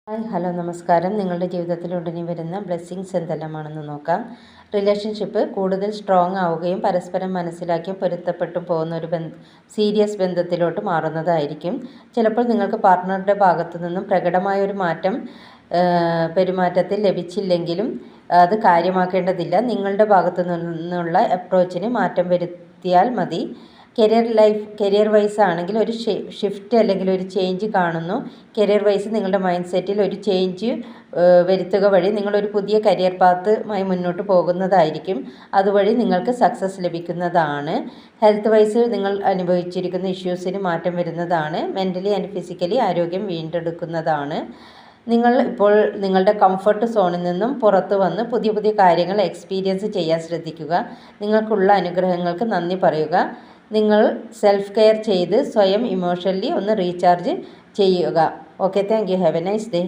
Hi hello നമസ്കാരം. നിങ്ങളുടെ ജീവിതത്തിൽ ഉടനെ വരുന്ന ബ്ലെസ്സിങ്സ് എന്തെല്ലാമാണെന്ന് നോക്കാം. റിലേഷൻഷിപ്പ് കൂടുതൽ സ്ട്രോങ് ആവുകയും പരസ്പരം മനസ്സിലാക്കിയും പൊരുത്തപ്പെട്ടും പോകുന്ന ഒരു സീരിയസ് ബന്ധത്തിലോട്ട് മാറുന്നതായിരിക്കും. ചിലപ്പോൾ നിങ്ങൾക്ക് പാർട്ട്ണറുടെ ഭാഗത്തു നിന്നും പ്രകടമായ ഒരു മാറ്റം പെരുമാറ്റത്തിൽ ലഭിച്ചില്ലെങ്കിലും അത് കാര്യമാക്കേണ്ടതില്ല. നിങ്ങളുടെ ഭാഗത്തു നിന്നുള്ള അപ്രോച്ചിന് മാറ്റം വരുത്തിയാൽ മതി. കരിയർ വൈസ് ആണെങ്കിൽ ഒരു ഷിഫ്റ്റ് അല്ലെങ്കിൽ ഒരു ചേഞ്ച് കാണുന്നു. കരിയർ വൈസ് നിങ്ങളുടെ മൈൻഡ് സെറ്റിൽ ഒരു ചേഞ്ച് വരുത്തുക വഴി നിങ്ങളൊരു പുതിയ കരിയർ പാത്തുമായി മുന്നോട്ട് പോകുന്നതായിരിക്കും. അതുവഴി നിങ്ങൾക്ക് സക്സസ് ലഭിക്കുന്നതാണ്. ഹെൽത്ത് വൈസ് നിങ്ങൾ അനുഭവിച്ചിരിക്കുന്ന ഇഷ്യൂസിന് മാറ്റം വരുന്നതാണ്. മെൻ്റലി ആൻഡ് ഫിസിക്കലി ആരോഗ്യം വീണ്ടെടുക്കുന്നതാണ്. നിങ്ങൾ ഇപ്പോൾ നിങ്ങളുടെ കംഫർട്ട് സോണിൽ നിന്നും പുറത്തു വന്ന് പുതിയ പുതിയ കാര്യങ്ങൾ എക്സ്പീരിയൻസ് ചെയ്യാൻ ശ്രദ്ധിക്കുക. നിങ്ങൾക്കുള്ള അനുഗ്രഹങ്ങൾക്ക് നന്ദി പറയുക. നിങ്ങൾ സെൽഫ് കെയർ ചെയ്ത് സ്വയം ഇമോഷണലി ഒന്ന് റീചാർജ് ചെയ്യുക. Okay, thank you. Have A nice day.